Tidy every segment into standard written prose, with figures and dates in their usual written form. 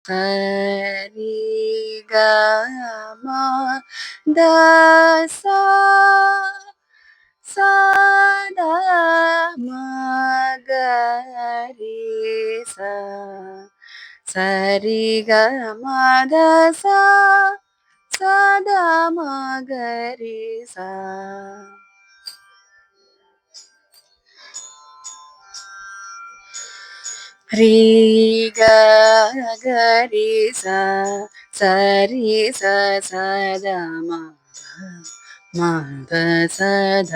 సరి గ మ ద సా సదా మ గ రి సా సరి గ మ ద సా సదా మ గ రి సా రి గ గ రి సా సరి స సద మ మ ప సద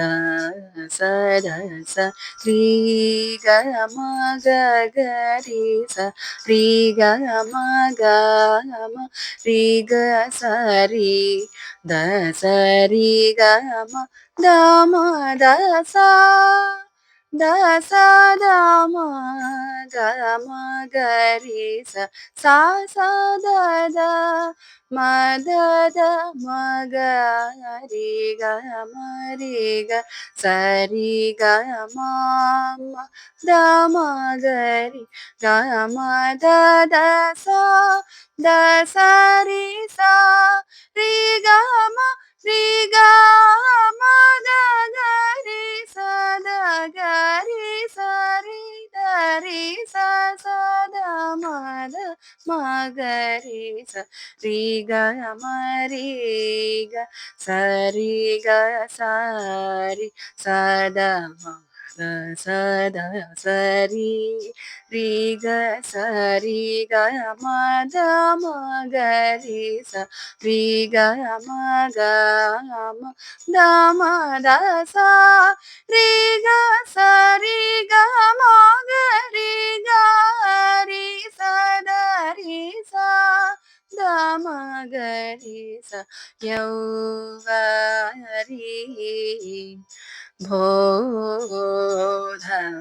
సద స రి గ మ గ గ రి స రి గ మ గ మ రి గ స రి ద స రి గ మ ద మ ద సా ద స ద మ గ మ గ రి స సా స ద ద మ ద ద మ గ రి గ మ రి గ స రి గ మ మ ద మ గ రి గ మ ద ద సా ద స రి సా రి గ మ రి గ మ ద గ రి స ద గ రి స రి ద రి స స ద మ ద మ గ రి స రి గ మ రి గ స రి గ స రి స ద మ ద స ద స రి రి గ స రి గ మ ద మ గ రి స రి గ మ గ మ ద మ ద సా రి గ స రి గ మ గ రి గ రి స ద రి సా ద మ గ రి స యౌవరి బోధన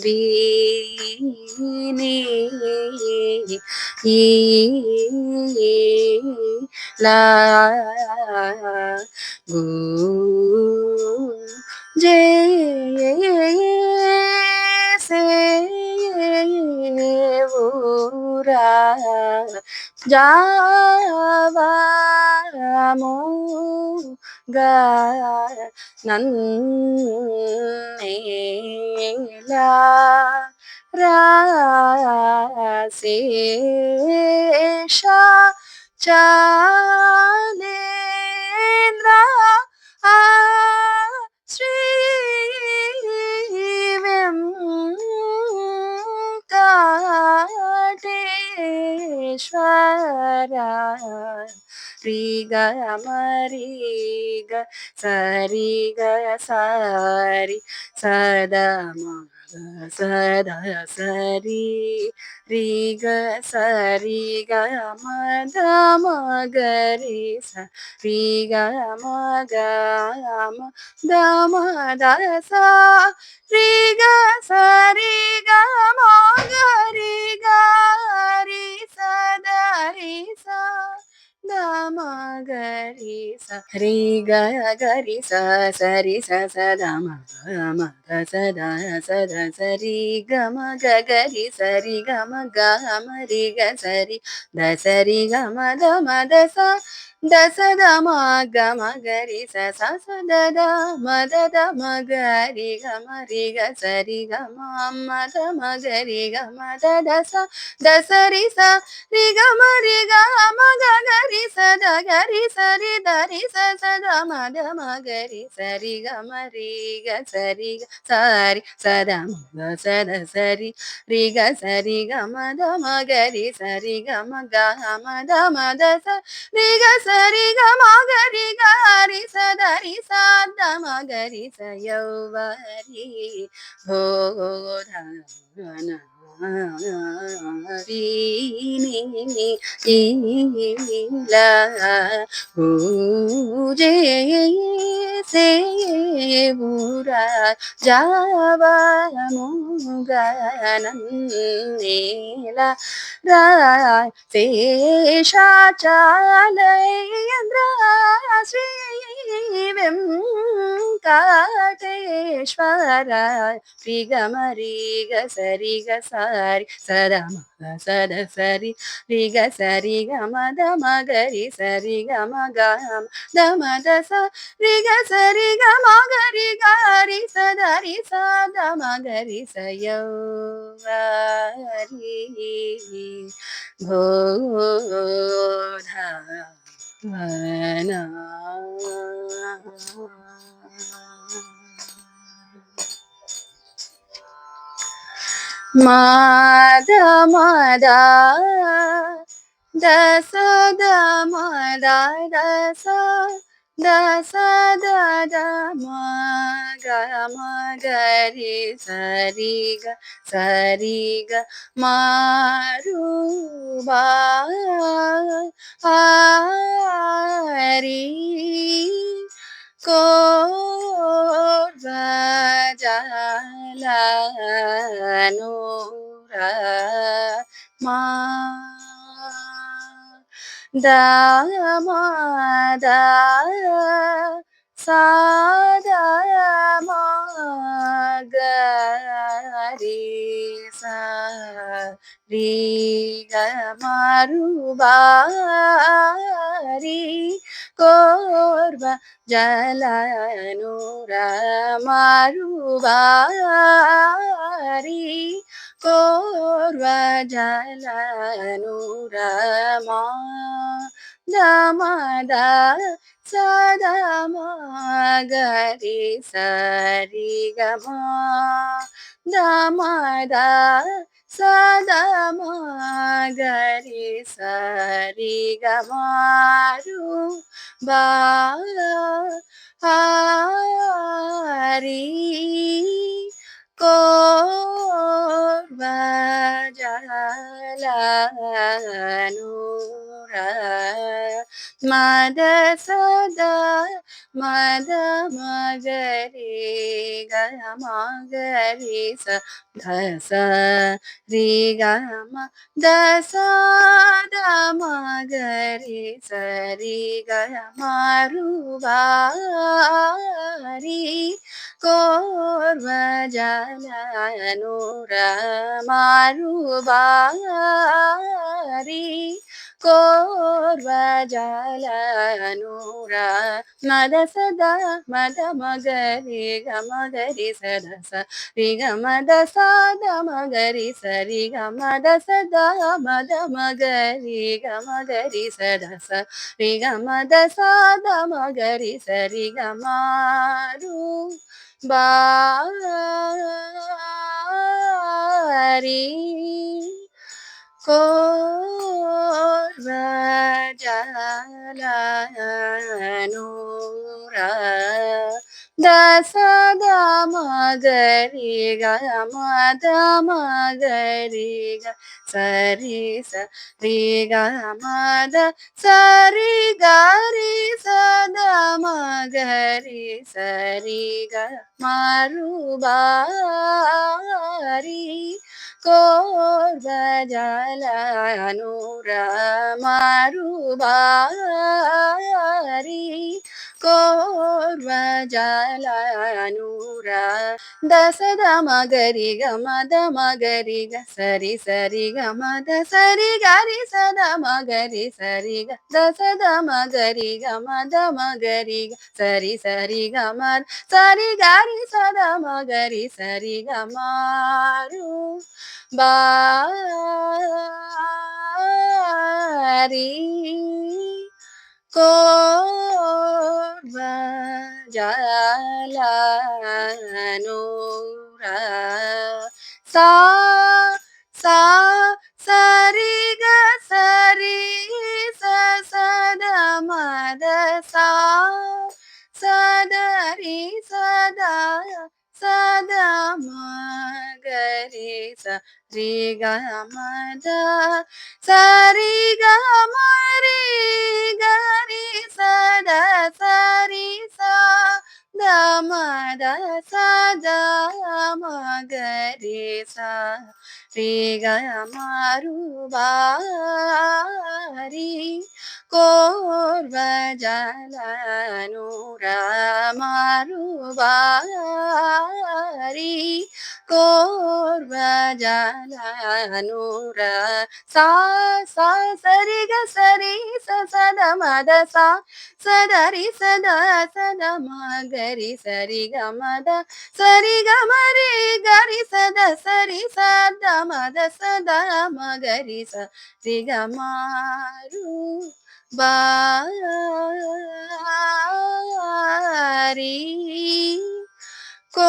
వీని లా గు జే సేవురా జావము గా నన్నేలా రాశేష చాలేంద్ర ఆ శ్రీ వెంకటేశ్వర రి గ మ రి గ స రి గ స రి స ద మ గ స ద స రి రి గ స రి గ మ ద మ గ రి స రి గ మ గ మ ద మ ద సా రి గ స రి గ మ గ రి గ రి స ద రి సా ద మ గ రి స రి గ గ రి స స రి స స ద మ గ మ గ స ద స ద స రి గ మ గ గ రి స రి గ మ గ మ రి గ స రి ద స రి గ మ ద మ ద సా ద స ద మ గ మ గ రి స స స ద ద మ ద ద మ గ రి గ మ రి గ స రి గ మ మ ద మ గ రి గ మ ద ద స ద స రి స రి గ మ రి గ మ గ గ రి స ద గ రి స రి ద రి స స ద మ ద మ గ రి స రి గ మ రి గ స రి గ స రి స ద మ గ స ద స రి రి గ స రి గ మ ద మ గ రి స రి గ మ గ మ ద మ ద స రి గ స రి గ మ గ రి గ రి స ద రి స ద మ గ రి స యౌవరి బోధన వీని ఇలా పూజే సేవురా జావముగనన్నేలా శేషాచాలయేంద్ర శ్రీ వెంకటేశ్వర రిగమ రిగ సరి గ సారి సద మగ సద సరి రిగ సరి గ మద మగరి సరి గ మగ దమ దస రిగ సరి గ మగరి గారి సదరి సద మగరి సయౌరి గోధన మద మద దస ద మద దస దస ద మగ మగరి సరి గ మారుబా హరి కోర్వజలనురా మా దమద సాదమగరి సరి గమరుబారి కోర్వ జలనురా మారుబారి కోర్వ జలనురా మా దమద సదమగరి సరి గమా దమద సదమగరి సరి గమారు బా హరి కోర్వజలనురా మద సద మద మగరి గ మగరి స దస రి గ మ దస ద మగరి సరి గ మారుబారి కోర్వజలనురా మారుబారి కోర్వజలనురా మద సద మద మగరి గ మగరి సద స రి గ మద సద మగరి సరి గ మద సద మద మగరి గ మగరి సద స రి గ మద సద మగరి సరి గ మారు బారి కోర్వజలనురా దస ద మగరి గ మద మగరి గ సరి స రి గ మద సరి గరి సద మగరి సరి గ మారుబారి కోర్వజలనురా మారుబారి కోర్వజలనురా దస ద మగరి గ మద మగరి గ సరి సరి గ మద సరి గరి సద మగరి సరి గ దస ద మగరి గ మద మగరి గ సరి సరి గ మద సరి గరి సద మగరి సరి గ మారు బారి కోర్వజలనురా సా సా సరి గ సరి స సద మద సా సదరి సదా సద మగరి స రి గ మద సరి గ మరి గరి సద సరి స దమద సద మగరి సా రి గ మారు బారి కోర్వ జలనుర మారు బారి కోర్వ జలనుర సా సా సరి గ సరి స సద మద సా సదరి సదా సద మగరి సరి గ మద సరి గ మరి గరి సద సరి సద మద సద మగరి సరి గ మారు బారి కో